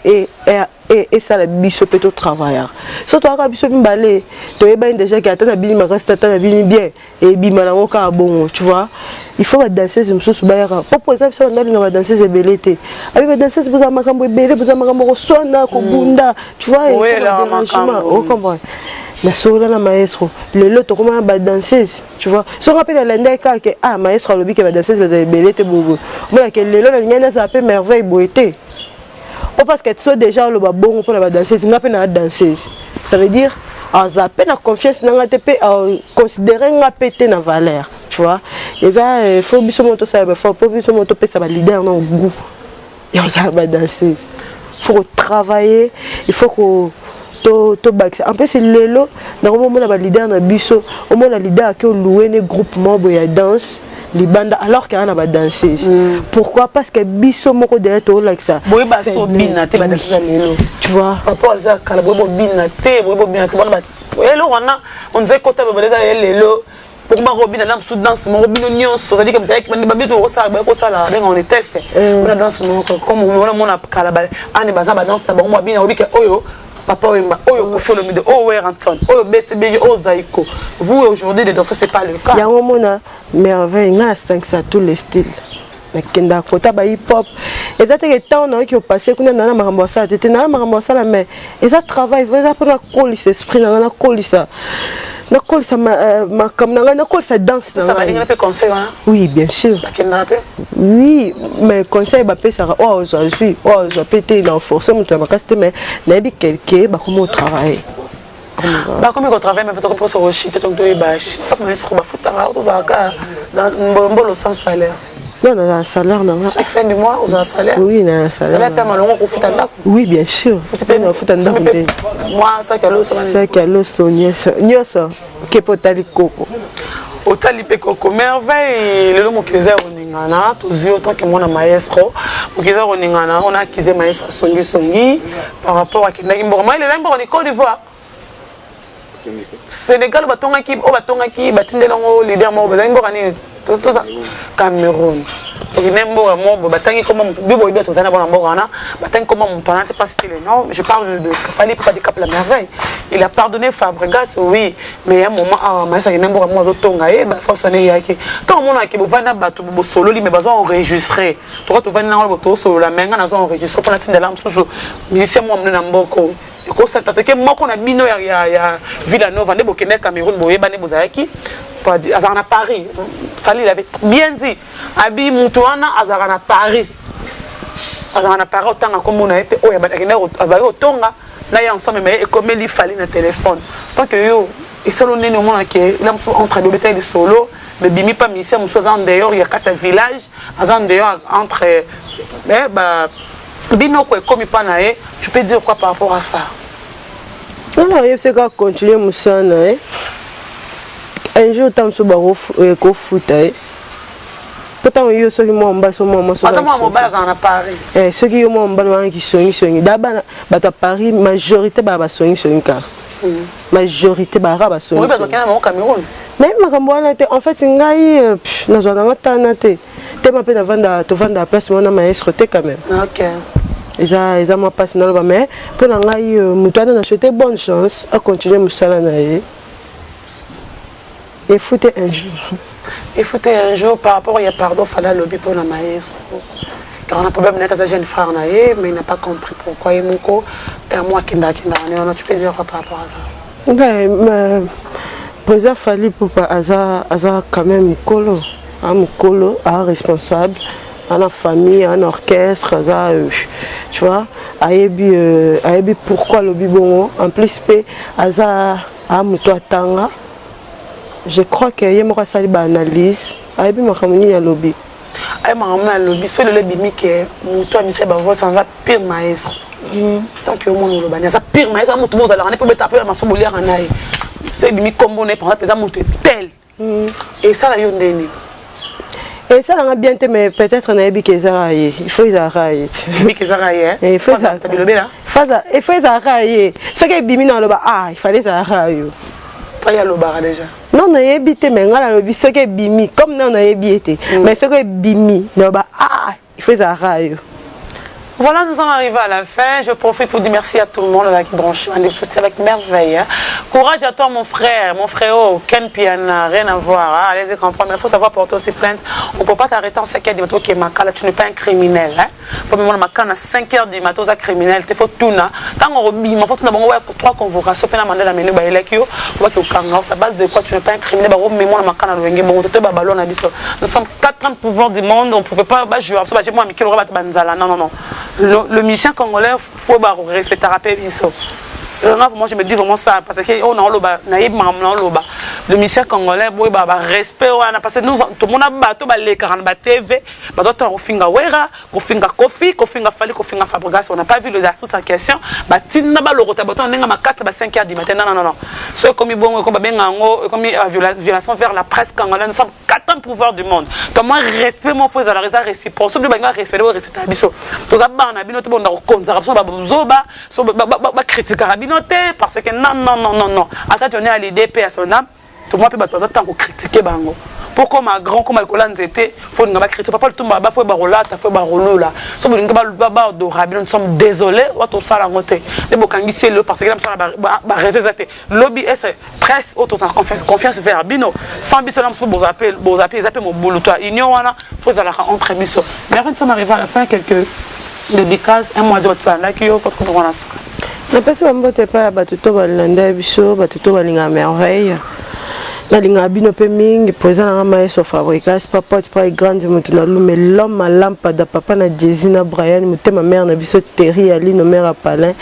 Et ça, la biche peut tout travailler. Surtout quand la biche peut balai, tu es bien déjà qui attend la biche, ma reste attend la biche bien. Et bimalango ka bon, tu vois. Il faut danser ce monsieur ce baillard. Pour exemple, si on va danser ce belleté. Avec la danser, vous avez un belé, vous avez un sona, kobunda, tu vois. Oui, là, on comprend. La sola la maestro, le lot comment va danser, tu vois. Si on rappelle la ndeka que ah maestro le bi que va danser, va belleté bobo. Moi que le lot la nyana ça peut merveille boité. Ou parce que tu déjà le bon pour la danser, c'est pas na danser. Ça veut dire à zapper la confiance dans la TP à considérer nga pété na valeur, tu vois. Et ça faut biso moto ça faut biso moto ça va leader dans goût. Et on ça va danser. Faut travailler, il faut que en plus c'est lelo dans le moment la leader na biso au moins la leader qui loué les groupement de danse les bandes alors qu'il y a une danseuse. Pourquoi? Parce que biso moko derrière tout like ça. Boy ba so bina te ba danseuse lelo. Tu vois. Papa za kala boy bina te boy bina te bona ba lelo on disait côté ba leza lelo pour ma robine dans sous danse mon robine nyonso ça dit comme avec ba biso ko sala ben on est test. On danse comme on a kala ba ani ba za ba danse ba mo bina obike oyo Papa Wemba, Oyo Kofiolomide, Oyo Ranton, Oyo BCBG, Oyo Zaiko. Vous aujourd'hui, les danseurs, ce n'est pas le cas. Il y a un moment, merveille, il y a 5 ça tous les styles. Mais Kenda Kota, hip-hop. Et ça, c'est le temps qui ont passé, qu'on a dans la marambossa, tu étais dans la marambossa, mais et ça travaille, vous avez la colle, l'esprit, dans la colle, ça. La colle, ça m'a comme dans la colle, ça danse. Ça m'a dit un peu conseil, hein? Oui, bien sûr. Oui, mais conseil, ça oh, je suis, oh, je pété, non, forcément, tu vas casser, mais il y a quelqu'un, comment on travaille. Comme on travaille, mais peut-être pour se rechiter, donc tu es bâche. Comment est-ce qu'on va foutre dans un bon sens salaire? Non, on a un salaire, non. Chaque fin du mois, on a un salaire. Oui, on a un salaire. Salaire tellement long qu'on fout un dap. Oui, bien sûr. Moi, ça qui a l'eau, ça qui a l'eau, Nyoso, qui est potali coco. Otali pe coco merveille le mot qu'ils ont ningana tous autant que mon maestro qu'ils ont ningana on a acquis maestro songi par rapport à Kenda Kimboroma il est même en Côte d'Ivoire Sénégal batonga ki batindela ngo leader mo bazango kani tout ça Cameroun donc même mo batangi comment bibo ibia to sana bona mbona batangi comment mon talent pas style non je parle de Fally pas de Cap la merveille il a pardonné Fabregas oui mais à un moment maestro même mo zo tonga ba forcément yaki quand on a ki bo vana batu bo solo li mais bazo enregistrer to vana na bo solo la menga na zo enregistrer pour la tindela msusu musicien mo mna mboko parce que moi qu'on a bino ya Villanova ne bokene Cameroun boyeba ne bozaki azana Paris Fally il avait bien dit abi mutuana azana Paris autant comme on a été oya bakene abali otonga na ya ensemble mais comme il Fally na téléphone tant que yo et solo nene au monde que là entre deux détails de solo mais bimi pas mission muso en dehors il y a quatre villages en dehors entre bino quoi comme pas naé tu peux dire quoi par rapport à ça? Non, il faut continuer Moussana. Un jour, tu as un foot. Pourtant, il y a ceux qui m'ont embassé. Ceux qui m'ont embassé, qui sont d'abord, à Paris, majorité majorité oui, au Cameroun. Mais en fait, c'est un place, on a maestro quand même. Ok. Ils ont passé dans le mais pour nous souhaiter bonne chance à continuer Moussalanaï. Et fouter un jour. Et fouter un jour par rapport à pardon, fallait lobby pour la maestro. Car on a un problème avec sa jeune frère naïe, mais il n'a pas compris pourquoi il et moi qui tu peux dire quoi par rapport à ça? Mais président Fally pour pas quand même Mukolo, un responsable. En famille, en orchestre, tu vois, ayebi pourquoi le bibon en plus je crois que y a une analyse ayebi makamuni ya lobby ay makamuna lobby so le bimi que muto amisa ba voix sans pire maestro tant que au monde lobanya ça pire maestro muto boza la ne peut taper ma sobolia ranaï so bimi combo ne par exemple muto tel et ça la yondeni. Et ça l'a bien été, mais peut-être on a dit qu'il faut y aller. Il faut il faut être ce qui est bimi dans le bas, il fallait ça. Pas y a le bar déjà. Non, on a évité, mais on a ce qui est bimi, comme nous on a évité. Mais ce qui est bimi, il faut ça. Voilà, nous sommes arrivés à la fin. Je profite pour dire merci à tout le monde qui branche. On est avec merveille. Hein. Courage à toi, mon frère, Ken Piana, rien à voir. Hein. Allez-y comprendre. Mais il faut savoir porter aussi plainte. On ne peut pas t'arrêter en 5 heures du matin qui est Makala. Tu n'es pas un criminel. Hein. Faut me demander à 5 heures du matin, tu es criminel. Tu fais tout. Tant qu'on rebille, il faut que tu aies 3 convocations. Tu as la menu, à base de quoi tu n'es pas un criminel. Nous sommes 4 ans de pouvoir du monde. On ne pouvait pas jouer. Non, non. Le mission congolais, il faut respecter moi je me dis vraiment ça parce que on a le mission congolais respect parce que nous tout le monde a bateau les 40 TV bateau kofinga wera kofinga kofi kofinga fali kofinga fabrication on n'a pas vu les artistes en question batina ba lorota bateau on a 4 ba 5 heures du matin non ce comme bon comme bengango comme violation vers la presse congolaise nous sommes 4 ans de pouvoir du monde comment respect mon frère la raison réciproque sobre ba respect biso to za bana bino to bonda konza so ba zoba so ba critiquer parce que non. Attends, on est à l'IDP à son âme. Tout le monde peut pas critiquer bango. Pourquoi ma grand comme Alcolan était, faut ne pas critiquer. Papa le tout baba faut barola, ta faut barolo là. So vous n'avez pas le baba d'orable. Nous sommes désolés. On tout ça la montée. Les bokangi c'est le parce que comme ça la réseau c'était lobby est presse auto confiance vers bino. Sans biso là pour vous appeler mon boulot toi. Union wana faut ça la entre biso. Mais quand ça m'arrive à la fin quelques dédicaces un mois de votre là qui yo parce que on a la personne mbote pas batuto balanda biso batuto balinga merveille la linga bino pe mingi présent na maestro fabricas papa tu pas grande mutuna lume l'homme à lampada papa na Jezina Brian mutema mère na biso Terry Ali no mère à Palin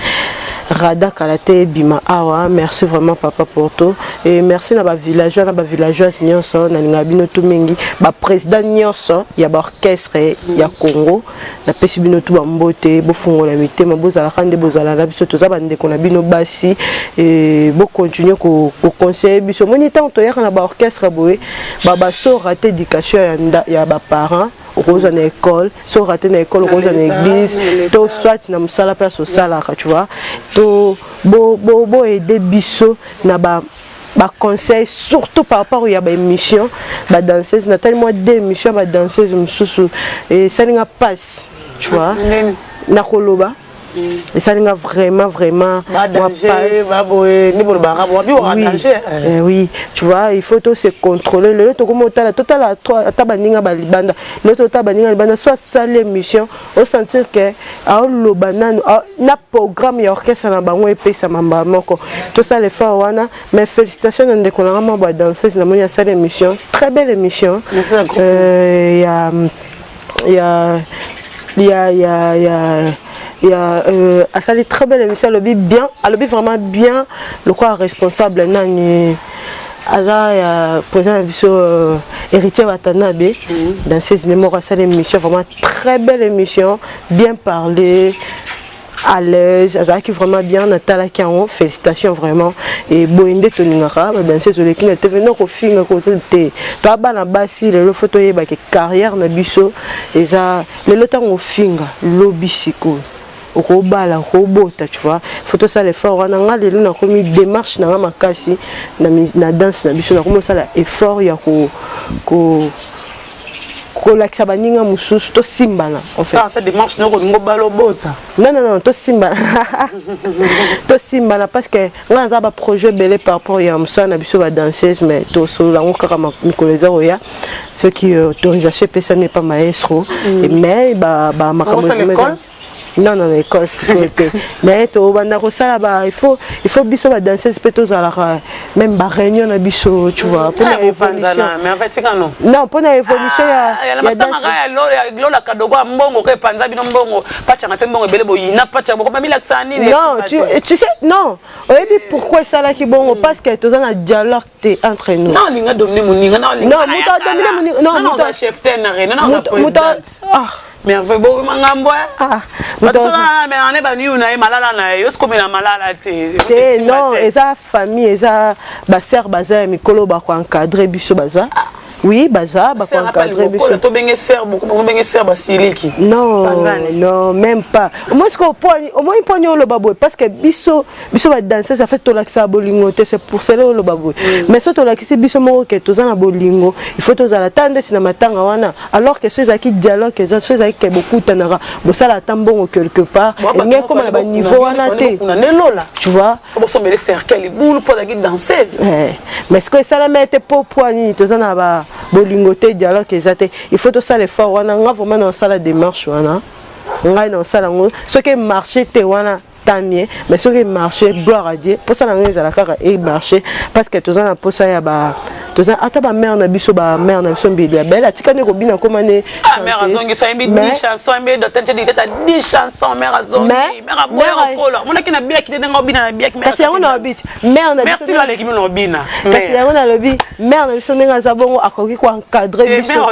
Rada Kalate Bima Awa, merci vraiment papa pour tout et merci na ba villageois nyonso na linga bino tout mingi ba président nyonso ya ba orchestre ya Congo na pesi bino tout ba mbote bo fungola mitema bozala kande bozala na biso toza bande ko na bino basi et bo continuer ko conseiller biso moni tant to ya na ba orchestre boye ba so raté éducation ya ba parents rose en école, soit raté dans l'école, rose en église, tout soit na musala place au sala, tu vois, tout bo aider biso na ba conseil surtout par rapport à ba émission, ba danseuse, na tellement d'émissions ba danseuse mususu et ça n'inga passe, tu vois, na koloba. Et ça n'a vraiment oui, tu vois, il faut tout se contrôler. Le total tabaninga balibanda, le total baninga balibanda soit ça l'émission, au sentir que le banane na programme ya orchestre na bango et ça mamba moko. Tout ça les fois wana, mais félicitations dans des colorants ba danseuse na monia ça l'émission, très belle émission. Il y a ça très belle émission, elle bien, elle vraiment bien, le quoi responsable nani Aza président de héritier Watanabe dans ces mémoires, ça l'émission vraiment très belle émission, bien parlé, à l'aise, Aza qui vraiment bien, Natala Kian, félicitations vraiment et Boinde Toningara dans ces élections qui étaient venus au film à côté de Taba na basi le photo yeba que carrière na biso et ça le temps au film lobby siko robala robota tu vois photo ça les forts on a les na comme démarche na makasi na danse na biso na comme ça effort ya ko l'accès baninga mususu to simbala en fait ça démarche no ngobalo bota non to simbala to simbala parce que on a un projet belé par rapport à ça na biso ba danseuse mais to so la ngokaka mikoleza oya ce qui autorisation pesa n'est pas maestro mais ba makambo non l'école mais to banda ko sala ba il faut biso ba danser spetos à la même ba réunion na biso tu vois pour la évolution mais en fait c'est quand non pour la évolution ya danse lo la kadogo mbongo ke panza bino mbongo pacha ngate mbongo belé boyina pacha boko ba milaksa nini non tu sais non et puis pourquoi ça là qui bon parce que tous un dialogue entre nous non linga dominer moninga non muta dominer moninga non muta chef tenere non muta mais en fait bon ngambo mais on est bani una malala na yo comme la malala te non et ça famille et ça ba sœur baza mikolo ba ko encadrer biso baza Oui, baza, bah encadrer biso. To benga ser beaucoup, benga ser basiliki. Non, même pas. Moi ce qu'on au moins pognon le babou parce que biso va danser ça fait to la bolingo, c'est pour cela le babou. Mais so to la kisi biso mo que to za bolingo, il faut to za la tande si na matanga wana alors que ceux qui dialogue que ceux qui beaucoup tanara, bo ça la tambon quelque part. Il y a comme le niveau wana té. Tu vois? Faut sommer les cercles, les boules pour la guide danseuse. Mais ce que ça la mette pour poignet, to za na ba bolingoté dialogue ezate il faut tout ça l'effort wana nga vraiment dans ça la démarche wana nga dans ça la ce qui marché te wana tant mieux mais ce qui marché gloire à Dieu pour ça la ngeza la kaka et marché parce que tout ça na pour ça ya ba tout ça ata ba mère na biso mbili belle atikane ko bina komane mère azongi so yembi 10 chansons yembi dotenche dit ta 10 chansons mère azongi mère aboya okolo mona kina bia kite nga obina na bia kasi yango na obiti mère na merci la lekimi na obina kasi yango na lobi mère na biso nga za bongo akoki ko encadrer biso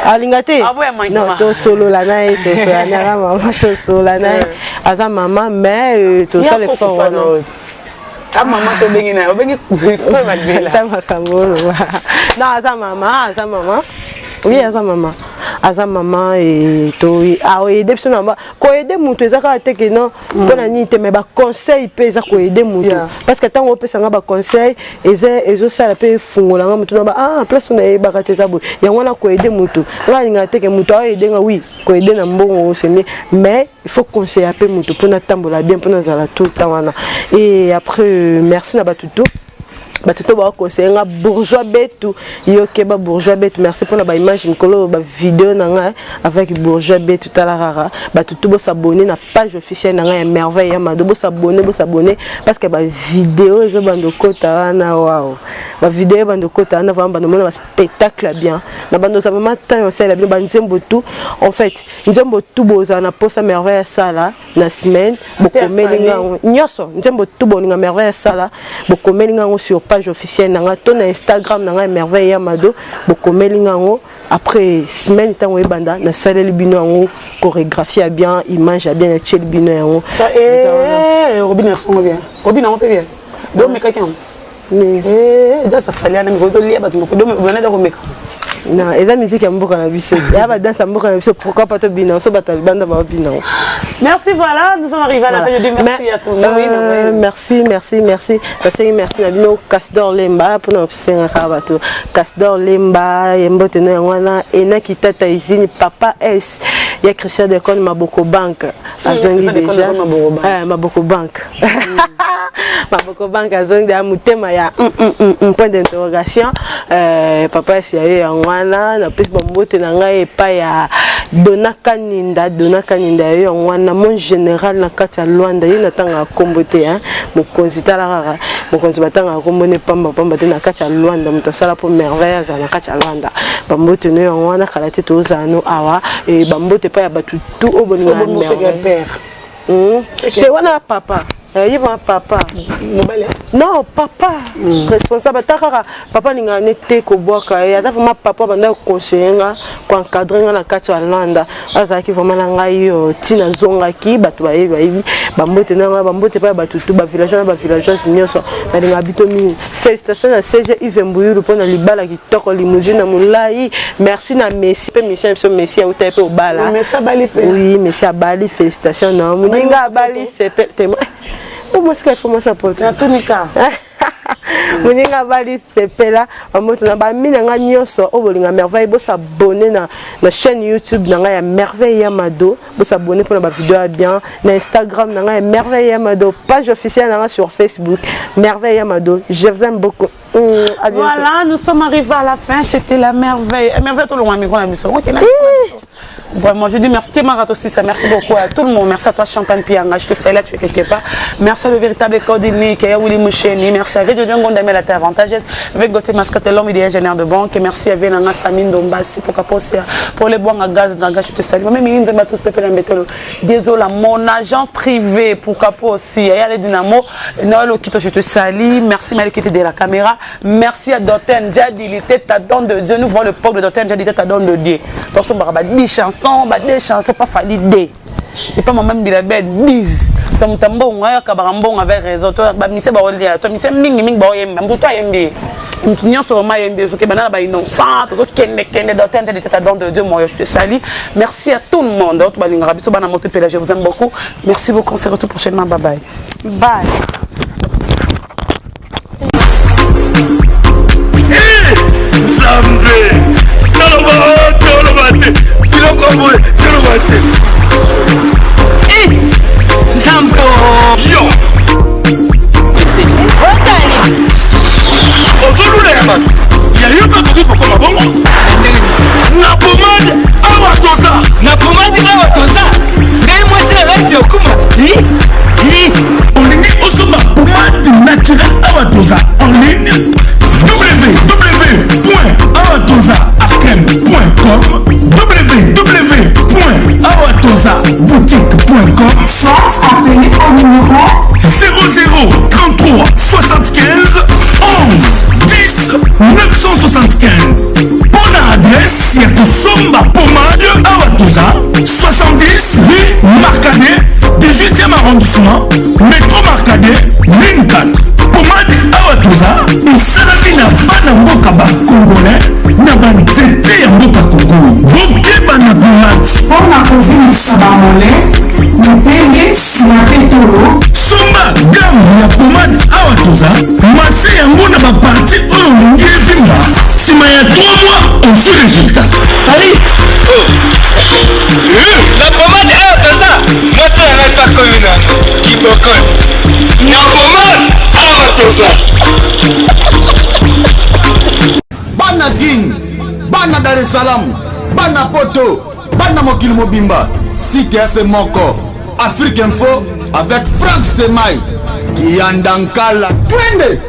alingate non to solo la na to solo na mama to solo la na aza mama mais to ça le fond ta maman to bengi na bengi ko malbela ta makamolo non aza mama oui aza mama et to aider biso na ba ko aider mutu ezaka te ke non pona ni te mais ba conseil pe za ko aider mutu parce que tant on peut sanga ba conseil ezo sala pe fungola nga mutu na ba place na e ba ka te za bo yango na ko aider mutu nga linga te ke mutu a aider nga oui ko aider na mbongo c'est mais il faut conseiller pe mutu pona tambola bien pona zala tout temps wana et après merci na ba tutu batuto ba conseiller nga bourgeois betu yoke ba bourgeois betu merci pour la image mikolo ba vidéo nanga avec bourgeois betu talarara batuto bo s'abonner na page officielle nanga ya merveille ya mado bo s'abonner parce que ba vidéo ezo bando kota na wow ba vidéo bando kota na vraiment bando mona spectacle bien na bando vraiment temps on sait bien ba nzembo tout en fait nzembo tout boza na posa merveille sala na semaine bo komelinga nyoso nzembo tout boninga merveille sala bo komelinga sur page officielle nanga to na Instagram nanga merveille ya mado bokomelinga ngo après semaine tango ebanda na saleli bino ngo chorégraphie bien image bien na chel bino ngo robina fongo bien robina on peut bien do meka kiam da ça fallait na mikozo lia batu do mena da ko meka non eza musique ya mboka na biso ya ba danse mboka na biso pourquoi pas to bino so batal banda ba bino. Merci, voilà, nous sommes arrivés à la fin. Je dis merci à tout le monde. Merci. Merci à Bino Casdor Lemba pour nous faire un rabato. Casdor Lemba, Yembotene Wana, Ena Kitata Izini, Papa S. Il y a Christian Decon Maboko Bank. Azangi déjà. Maboko Bank. Maboko Bank, Azangi Amutema, il y a un point d'interrogation. Papa S. Il y a Wana, la plus bombote Nanga et pas ya Donaka Ninda, Wana. Mon général na kati ya Luanda ye natanga kombote hein mokonzi talarara mokonzi batanga kombone pamba te na kati ya Luanda muto sala po merveille za na kati ya Luanda bambote no yango wana kala te tozano awa et bambote pa ya batu tout oboninga merveille te wana papa il va papa non papa responsable takara papa ninga nete ko boka ya za vraiment papa banda conseiller nga ko encadrer nga na kati ya Luanda aza ki vraiment na ngai yo tina zonga ki batu ba yebi bambote na bambote pa batu tout ba villageois nyonso na linga bitomi félicitations na CG Yves Mbuyuru pona libala kitoko limousine na mulai merci na Messi pe Michel Messi au tape au bala oui Messi abali félicitations na muninga abali c'est comment est-ce qu'il faut moi ça pour toi Tonika muninga bali sepela amoto na ba minanga nyoso obolinga merveille bo s'abonner na chaîne YouTube nanga ya merveille ya mado bo s'abonner pour na ba vidéo bien na Instagram nanga ya merveille ya mado page officielle nanga sur Facebook merveille ya mado je vous aime beaucoup. Voilà, nous sommes arrivés à la fin, c'était la merveille. Merveille tout le monde vraiment, je dis merci Marato aussi, ça merci beaucoup à tout le monde. Merci à toi Champagne Pianga, je te sais là, tu es quelque part. Merci à le véritable coordinateur qui est Willy Moucheni. Merci à Radio Django Ndamé la terre avantageuse. Avec Gauthier Mascotte, l'homme il est ingénieur de banque. Merci à Venanga Samine Dombassi pour les bois à gaz, je te salue. Même il m'a tous pépé l'embêtelo. Désolé, mon agence privée pour Capo aussi. Il y a les dynamos. Noël Okito, je te salue. Merci Malik qui était de la caméra. Merci à Doten Jadilité, ta donne de Dieu. Nous voyons le peuple de Doten Jadilité, ta donne de Dieu. Donc, on va 10 chansons, des chansons, pas fallu D. Et pas moi-même de la bête, 10. Tom Tambon, Kabarambon avait raison. Toi, Missé Baolia, toi, Missé Ming, Ming Boyem, Mbouta Yembi. nous sommes innocents, dans de Dieu, moi je te salue. Merci à tout le monde. Je vous aime beaucoup. Merci beaucoup. On se retrouve prochainement. Bye bye. Bye. en ligne www.awatoza.com www.awatozaboutique.com. Soit appelé au numéro 00 33 75 11 10 975. Bonne adresse, il y a Somba Pomade Awatoza 70 rue Marcadet 18e arrondissement métro Marcadet ligne 4. Pomade Awatoza esalaki na bana mboka bakongolais na banzete ya mboka Congo bokeba na pomade mpona kovilisa bamole mipenge na petolo. Somba gamme ya pomade Awatoza mase yango na baparti oyo olingi evimba nsima ya 3 mois osu résultat. Allez. La pommade Awatoza moi c'est la pas commune qui bokol na pommade Awatoza. Bana King, Bana Dar es Salaam, Bana Poto, Bana Mokil Mobimba, Site FM Moko, Afrique Info avec Franck Semaï, Kiandankala, Twende.